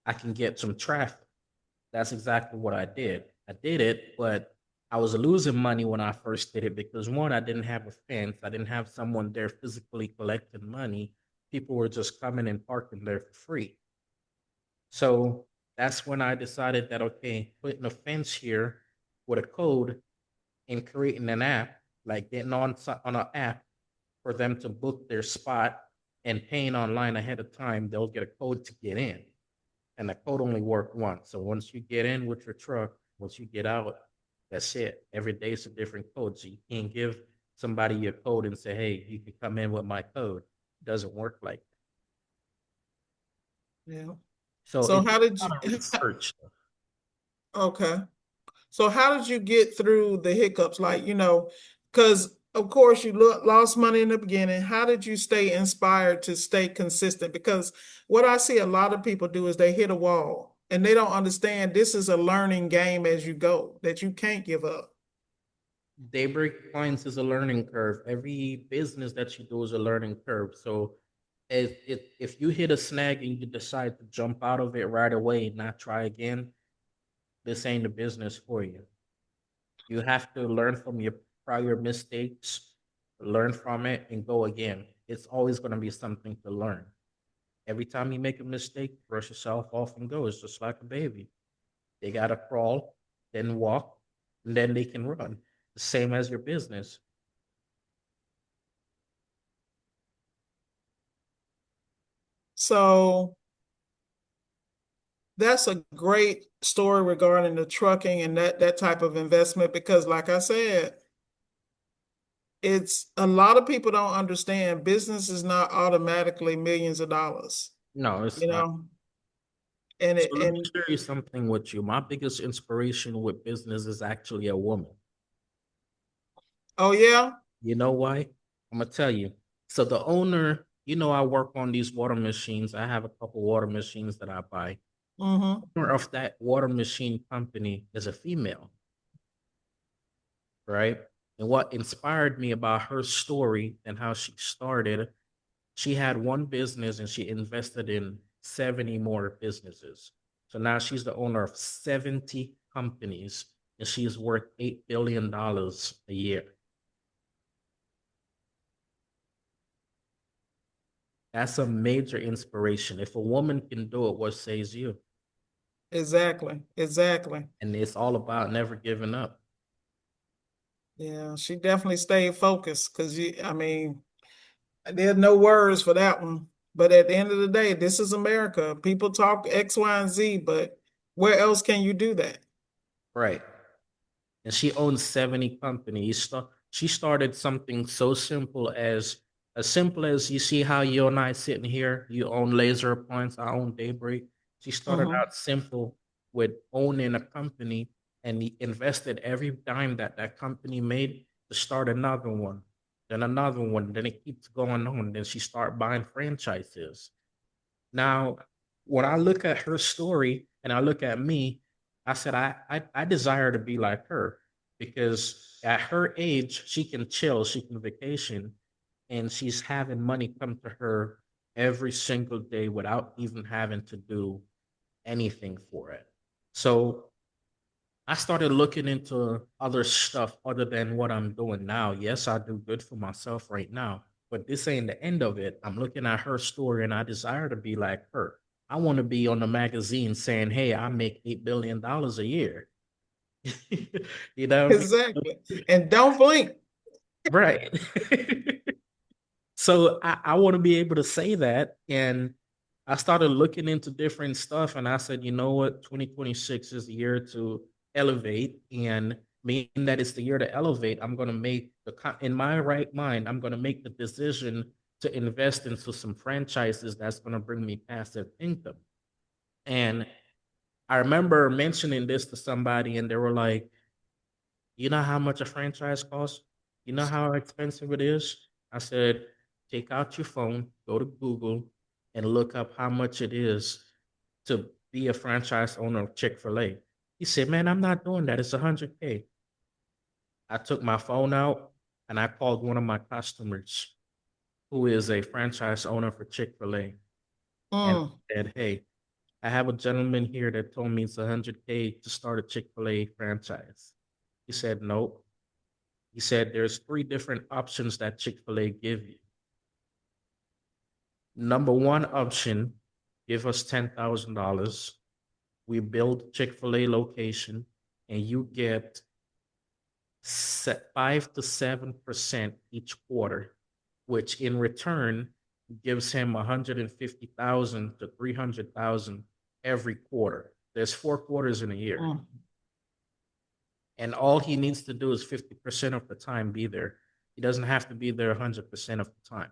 I can get some traffic. That's exactly what I did. I did it, but I was losing money when I first did it because one, I didn't have a fence. I didn't have someone there physically collecting money. People were just coming and parking there for free. So that's when I decided that, okay, putting a fence here with a code and creating an app, like getting on an app for them to book their spot and paying online ahead of time, they'll get a code to get in, and the code only worked once. So once you get in with your truck, once you get out, that's it. Every day is a different code. So you can't give somebody your code and say, hey, you can come in with my code. It doesn't work like that. Yeah. So So it's how did a you, lot of research. okay. So how did you get through the hiccups? Like, because of course you lost money in the beginning. How did you stay inspired to stay consistent? Because what I see a lot of people do is they hit a wall and they don't understand this is a learning game as you go, that you can't give up. Daybreak Appliance is a learning curve. Every business that you do is a learning curve. So if you hit a snag and you decide to jump out of it right away and not try again, this ain't the business for you. You have to learn from your prior mistakes, learn from it, and go again. It's always going to be something to learn. Every time you make a mistake, brush yourself off and go. It's just like a baby. They got to crawl, then walk, and then they can run. The same as your business. So that's a great story regarding the trucking and that type of investment because like I said, it's a lot of people don't understand business is not automatically millions of dollars, No, you it's not. know, and So it let me and share you something with you. My biggest inspiration with business is actually a woman. oh yeah. You know why? I'm gonna tell you. So the owner, I work on these water machines. I have a couple water machines that I buy. Mm-hmm. Owner of that water machine company is a female, right? And what inspired me about her story and how she started, she had one business and she invested in 70 more businesses. So now she's the owner of 70 companies and she's worth $8 billion a year. That's a major inspiration. If a woman can do it, what says you? Exactly. Exactly. And it's all about never giving up. Yeah, she definitely stayed focused because I mean, there's no words for that one. But at the end of the day, this is America. People talk X, Y, and Z, but where else can you do that? Right. And she owns 70 companies. She started something so simple as you see how you and I sitting here. You own Laser Appliance, I own Daybreak. She started Hmm. out simple with owning a company and he invested every dime that that company made to start another one, then another one. Then it keeps going on. Then she started buying franchises. Now, when I look at her story and I look at me, I said I desire to be like her because at her age she can chill, she can vacation, and she's having money come to her every single day without even having to do anything for it. So I started looking into other stuff other than what I'm doing now. Yes, I do good for myself right now, but this ain't the end of it. I'm looking at her story and I desire to be like her. I want to be on the magazine saying, "Hey, I make $8 billion a year." You know what I Exactly. And don't blink. mean? Right. So I want to be able to say that. And I started looking into different stuff and I said, you know what, 2026 is the year to elevate. And being that it's the year to elevate, I'm going to make in my right mind, I'm going to make the decision to invest into some franchises that's going to bring me passive income. And I remember mentioning this to somebody and they were like, you know how much a franchise costs? You know how expensive it is? I said, take out your phone, go to Google, and look up how much it is to be a franchise owner of Chick-fil-A. He said, man, I'm not doing that. It's 100K. I took my phone out and I called one of my customers who is a franchise owner for Chick-fil-A. And Mm. I said, hey, I have a gentleman here that told me it's 100K to start a Chick-fil-A franchise. He said, nope. He said there's three different options that Chick-fil-A give you. Number one option, give us $10,000. We build Chick-fil-A location and you get 5 to 7% each quarter, which in return gives him 150,000 to 300,000 every quarter. There's 4 quarters in a year. Mm. And all he needs to do is 50% of the time be there. He doesn't have to be there 100% of the time.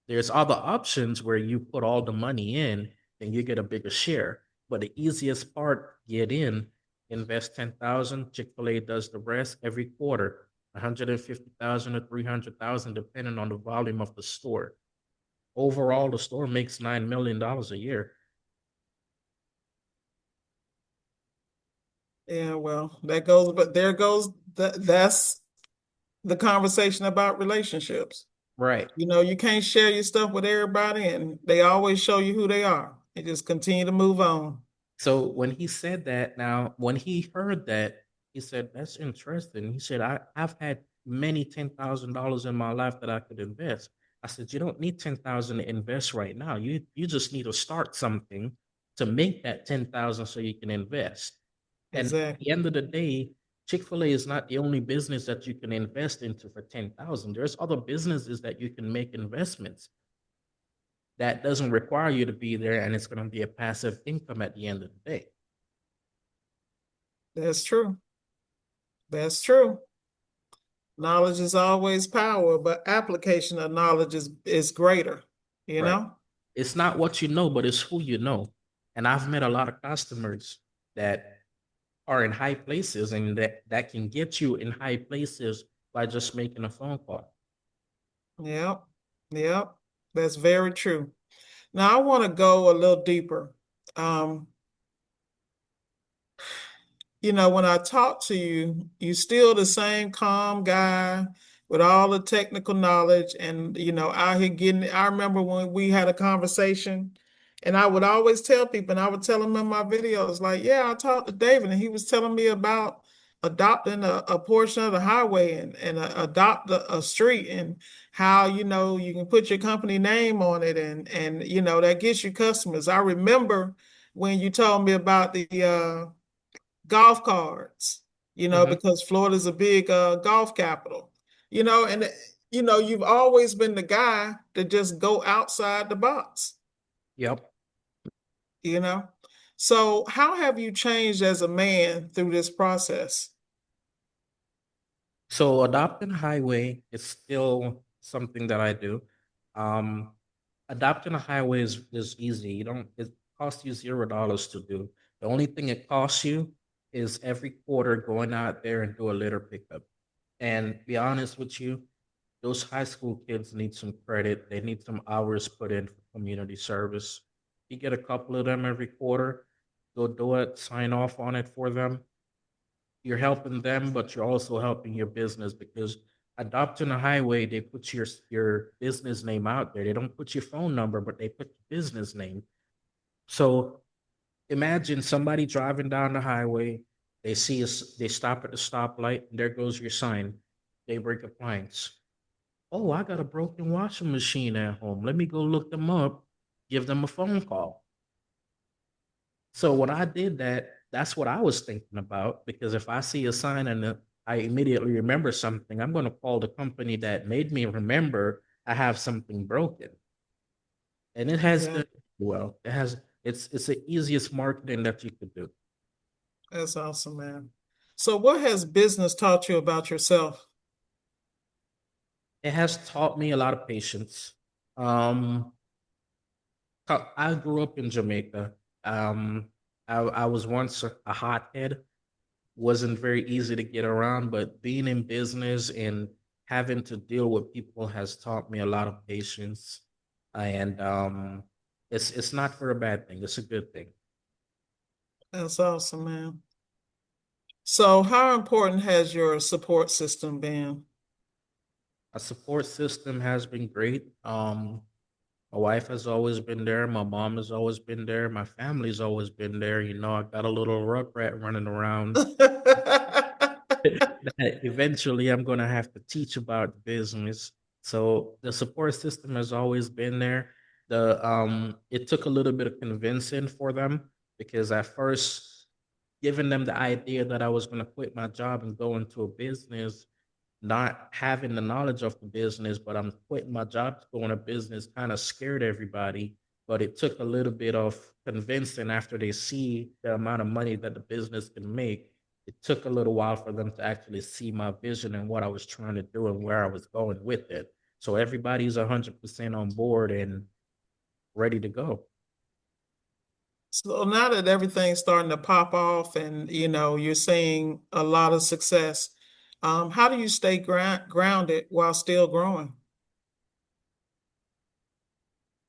There's other options where you put all the money in and you get a bigger share. But the easiest part, get in, invest 10,000. Chick-fil-A does the rest every quarter, 150,000 to 300,000, depending on the volume of the store. Overall, the store makes $9 million a year. Yeah, well, that goes, but there goes that's the conversation about relationships. Right. You know, you can't share your stuff with everybody, and they always show you who they are. And just continue to move on. So when he said that, now when he heard that, he said, "That's interesting." He said, I've had many $10,000 in my life that I could invest." I said, "You don't need 10,000 to invest right now. You just need to start something to make that 10,000 so you can invest." And at the Exactly. end of the day, Chick-fil-A is not the only business that you can invest into for 10,000. There's other businesses that you can make investments that doesn't require you to be there and it's going to be a passive income at the end of the day. That's true. That's true. Knowledge is always power, but application of knowledge is greater, you Right. know? It's not what you know, but it's who you know. And I've met a lot of customers that are in high places and that can get you in high places by just making a phone call. Yep. Yep. That's very true. Now I want to go a little deeper. Um, you know, when I talk to you, you still the same calm guy with all the technical knowledge and, you know, out here getting, I remember when we had a conversation and I would always tell people, and I would tell them in my videos, like, yeah, I talked to David and he was telling me about adopting a portion of the highway and adopt a street and how, you know, you can put your company name on it and, you know, that gets you customers. I remember when you told me about the, golf carts. Hmm. because Florida's a big golf capital, and you've always been the guy to just go outside the box, Yep. you know. So how have you changed as a man through this process? So adopting a highway is still something that I do. Um, Adopting a highway is easy. You don't it costs you $0 to do. The only thing it costs you is every quarter going out there and do a litter pickup. And be honest with you, those high school kids need some credit. They need some hours put in for community service. You get a couple of them every quarter, go do it, sign off on it for them. You're helping them, but you're also helping your business because adopting a highway, they put your business name out there. They don't put your phone number, but they put your business name. So imagine somebody driving down the highway, they see us, they stop at the stoplight, and there goes your sign, Daybreak Appliance. Oh, I got a broken washing machine at home. Let me go look them up, give them a phone call. So when I did that, that's what I was thinking about because if I see a sign and I immediately remember something, I'm going to call the company that made me remember I have something broken. And it has Yeah, done well. It's the easiest marketing that you could do. that's awesome, man. So what has business taught you about yourself? It has taught me a lot of patience. Um, I grew up in Jamaica. Um, I was once a hothead, wasn't very easy to get around, but being in business and having to deal with people has taught me a lot of patience. And it's not for a bad thing. It's a good thing. That's awesome, man. So how important has your support system been? A support system has been great. My wife has always been there. My mom has always been there. My family's always been there. You know, I got a little rugrat running around that eventually I'm going to have to teach about business. So the support system has always been there. The It took a little bit of convincing for them because at first giving them the idea that I was going to quit my job and go into a business, not having the knowledge of the business, but I'm quitting my job to go in a business kind of scared everybody. But it took a little bit of convincing after they see the amount of money that the business can make. It took a little while for them to actually see my vision and what I was trying to do and where I was going with it. So everybody's 100% on board and ready to go. So now that everything's starting to pop off and you're seeing a lot of success, how do you stay grounded while still growing?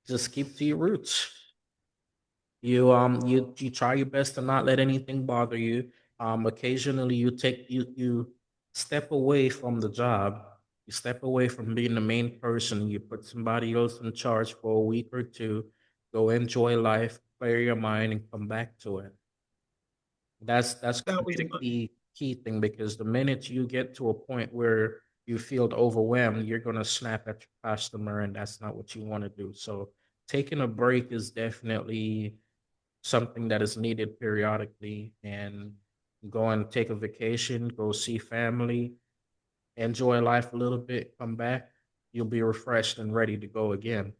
Just keep to your roots. You try your best to not let anything bother you. Occasionally you step away from the job. You step away from being the main person. You put somebody else in charge for a week or two. Go enjoy life, clear your mind, and come back to it. That's That gonna be was the key thing because the minute you get to a point where you feel overwhelmed, you're gonna snap at your customer, and that's not what you want to do. So taking a break is definitely something that is needed periodically and go and take a vacation, go see family, enjoy life a little bit, come back, you'll be refreshed and ready to go again.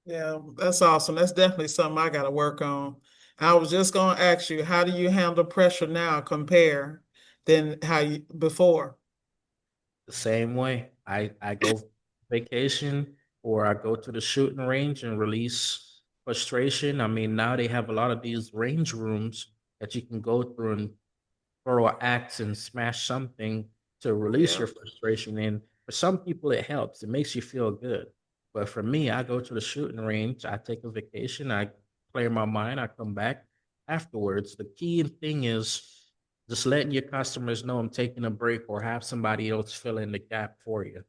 Yeah, that's awesome. That's definitely something I got to work on. I was just going to ask you, how do you handle pressure now compare than how you before? The same way. I go vacation or I go to the shooting range and release frustration. I mean, now they have a lot of these range rooms that you can go through and throw an axe and smash something to release Yeah, your frustration. And for some people, it helps. It makes you feel good. But for me, I go to the shooting range, I take a vacation, I clear my mind, I come back afterwards. The key thing is just letting your customers know I'm taking a break or have somebody else fill in the gap for you.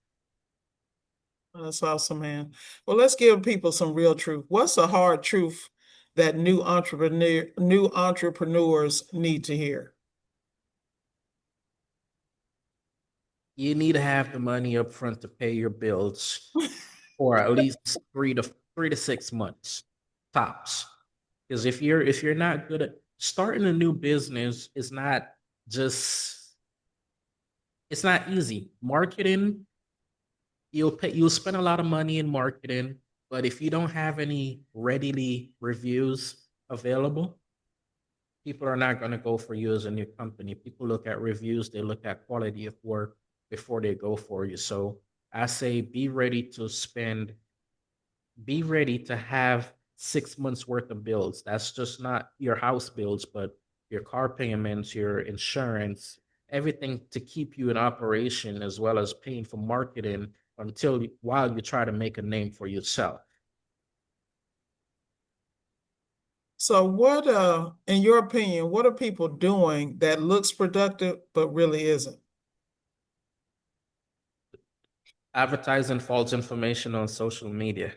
that's awesome, man. Well, let's give people some real truth. What's a hard truth that new entrepreneurs need to hear? You need to have the money up front to pay your bills for at least 3 to 6 months tops. Because if you're not good at starting a new business, is not just it's not easy. Marketing, you'll spend a lot of money in marketing, but if you don't have any readily reviews available, people are not going to go for you as a new company. People look at reviews, they look at quality of work before they go for you. So I say be ready to have 6 months worth of bills. That's just not your house bills, but your car payments, your insurance, everything to keep you in operation, as well as paying for marketing while you try to make a name for yourself. So what in your opinion, what are people doing that looks productive but really isn't? Advertising false information on social media.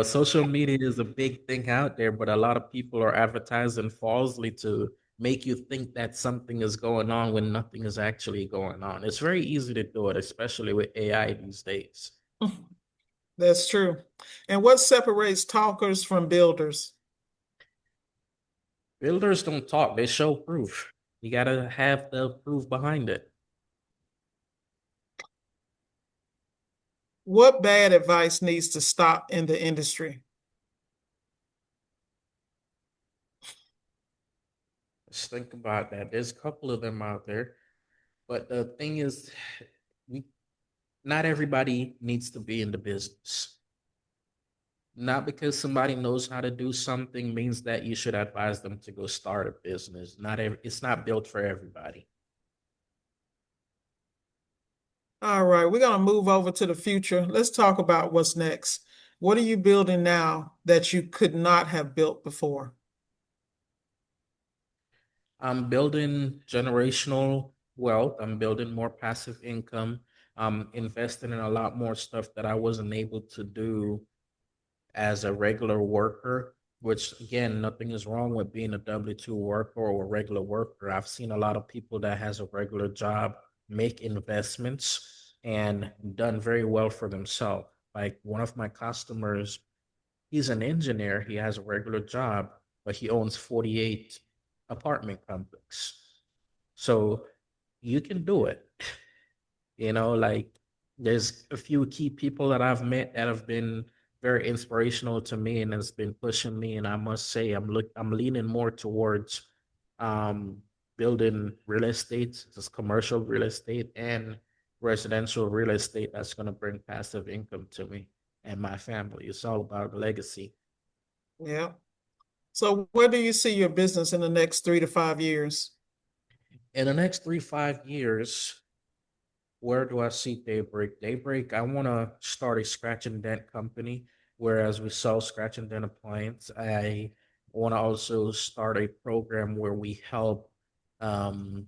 Social media is a big thing out there, but a lot of people are advertising falsely to make you think that something is going on when nothing is actually going on. It's very easy to do it, especially with AI these days. That's true. And what separates talkers from builders? Builders don't talk, they show proof. You got to have the proof behind it. What bad advice needs to stop in the industry? Just think about that. There's a couple of them out there. But the thing is, we, not everybody needs to be in the business. Not because somebody knows how to do something means that you should advise them to go start a business. It's not built for everybody. All right, we're going to move over to the future. Let's talk about what's next. What are you building now that you could not have built before? I'm building generational wealth. I'm building more passive income. I'm investing in a lot more stuff that I wasn't able to do as a regular worker, which again, nothing is wrong with being a W-2 worker or a regular worker. I've seen a lot of people that has a regular job make investments and done very well for themselves. Like one of my customers, he's an engineer, he has a regular job, but he owns 48 apartment complex. So you can do it. Like there's a few key people that I've met that have been very inspirational to me and has been pushing me. And I must say, I'm leaning more towards um, building real estate, just commercial real estate and residential real estate that's going to bring passive income to me and my family. It's all about legacy. Yeah. So where do you see your business in the next 3 to 5 years? In the next 3, 5 years, where do I see Daybreak? Daybreak, I want to start a scratch and dent company. Whereas we sell scratch and dent appliance, I want to also start a program where um,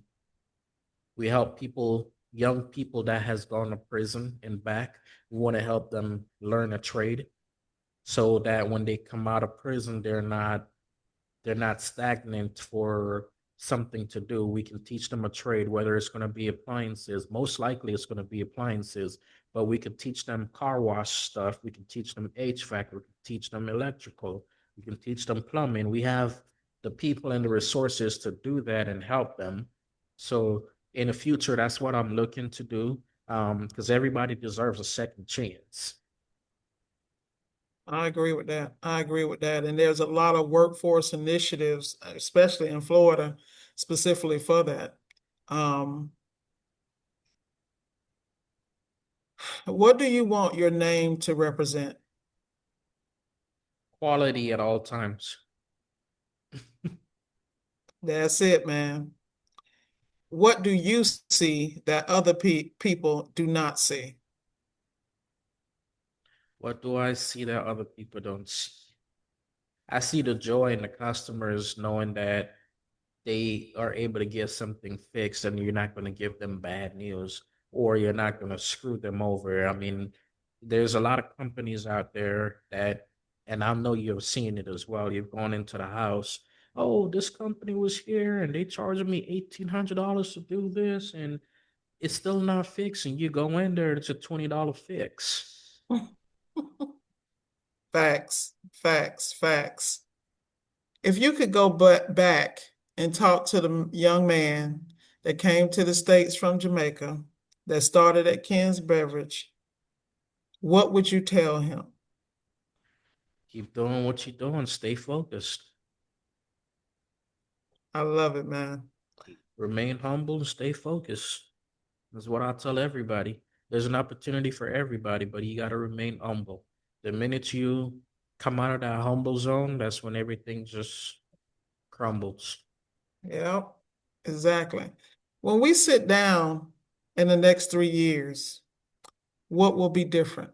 we help people, young people that has gone to prison and back. We want to help them learn a trade so that when they come out of prison, they're not stagnant for something to do. We can teach them a trade, whether it's going to be appliances. Most likely it's going to be appliances, but we can teach them car wash stuff. We can teach them HVAC. We can teach them electrical. We can teach them plumbing. We have the people and the resources to do that and help them. So in the future, that's what I'm looking to do because everybody deserves a second chance. I agree with that. I agree with that. And there's a lot of workforce initiatives, especially in Florida, specifically for that. Um, what do you want your name to represent? Quality at all times. That's it, man. What do you see that other people do not see? What do I see that other people don't see? I see the joy in the customers knowing that they are able to get something fixed and you're not going to give them bad news or you're not going to screw them over. I mean, there's a lot of companies out there that, and I know you've seen it as well. You've gone into the house. Oh, this company was here and they charged me $1,800 to do this and it's still not fixed. And you go in there, it's a $20 fix. Facts, facts, facts. If you could go back and talk to the young man that came to the States from Jamaica, that started at Ken's Beverage, what would you tell him? Keep doing what you're doing. Stay focused. I love it, man. Remain humble and stay focused. That's what I tell everybody. There's an opportunity for everybody, but you got to remain humble. The minute you come out of that humble zone, that's when everything just crumbles. Yep, exactly. When we sit down in the next 3 years, what will be different?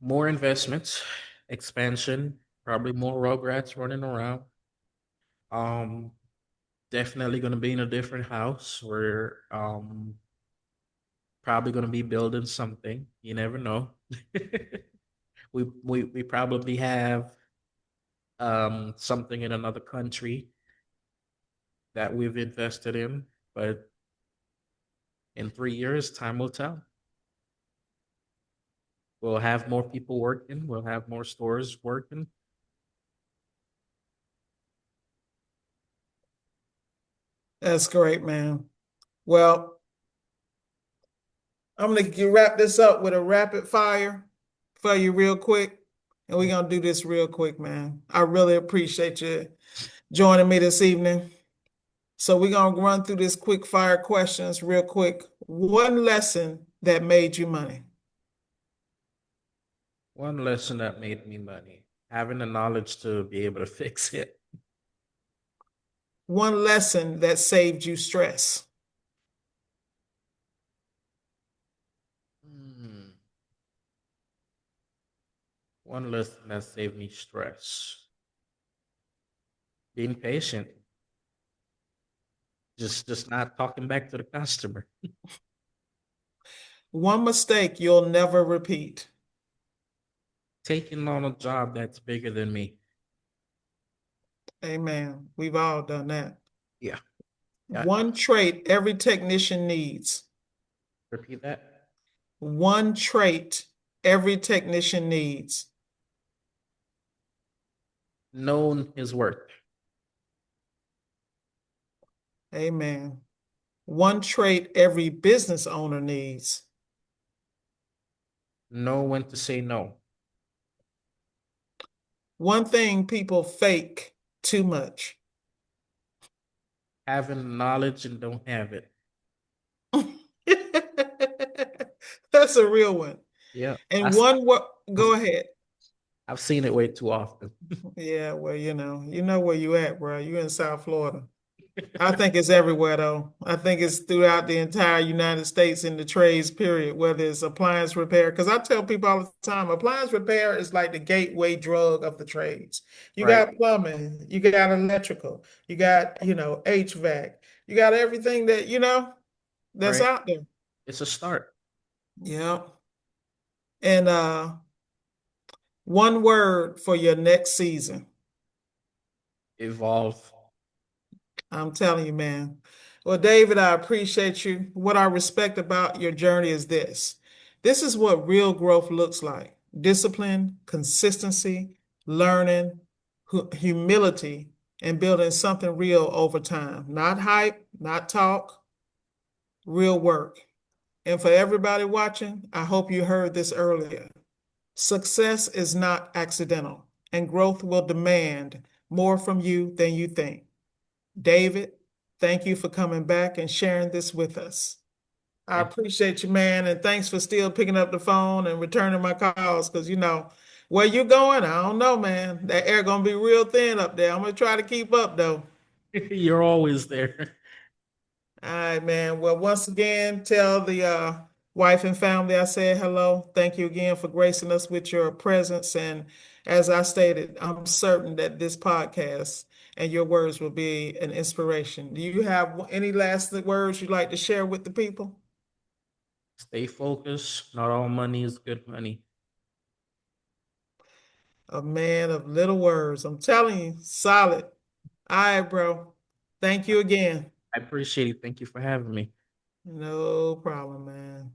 More investments, expansion, probably more rugrats running around. Um, Definitely going to be in a different house. We're probably going to be building something. You never know. We probably have something in another country that we've invested in, but in 3 years, time will tell. We'll have more people working. We'll have more stores working. That's great, man. Well, I'm going to wrap this up with a rapid fire for you real quick. And we're going to do this real quick, man. I really appreciate you joining me this evening. So we're going to run through this quick fire questions real quick. One lesson that made you money. One lesson that made me money, having the knowledge to be able to fix it. One lesson that saved you stress. Hmm. One lesson that saved me stress. Being patient. Just not talking back to the customer. One mistake you'll never repeat. Taking on a job that's bigger than me. Amen. We've all done that. Yeah. Yeah. One trait every technician needs. Repeat that. One trait every technician needs. Known his worth. Amen. One trait every business owner needs. Know when to say no. One thing people fake too much. Having knowledge and don't have it. That's a real one. Yeah. And one word, go ahead. I've seen it way too often. Yeah, well, you know where you at, bro. You in South Florida. I think it's everywhere though. I think it's throughout the entire United States in the trades period, whether it's appliance repair. Because I tell people all the time, appliance repair is like the gateway drug of the trades. You Right. got plumbing, you got electrical, you got, HVAC, you got everything that, that's Right. out there. It's a start. Yeah. And one word for your next season. Evolve. I'm telling you, man. Well, David, I appreciate you. What I respect about your journey is this. This is what real growth looks like. Discipline, consistency, learning, humility, and building something real over time. Not hype, not talk, real work. And for everybody watching, I hope you heard this earlier. Success is not accidental, and growth will demand more from you than you think. David, thank you for coming back and sharing this with us. I Thank appreciate you, man, and thanks for still picking up the phone and returning my calls because where you going? I don't know, man. That air gonna be real thin up there. I'm gonna try to keep up though. you. You're always there. All right, man. Well, once again, tell the wife and family I said hello. Thank you again for gracing us with your presence. And as I stated, I'm certain that this podcast and your words will be an inspiration. Do you have any last words you'd like to share with the people? Stay focused. Not all money is good money. A man of little words. I'm telling you, solid. All right, bro. Thank you again. I appreciate it. Thank you for having me. No problem, man.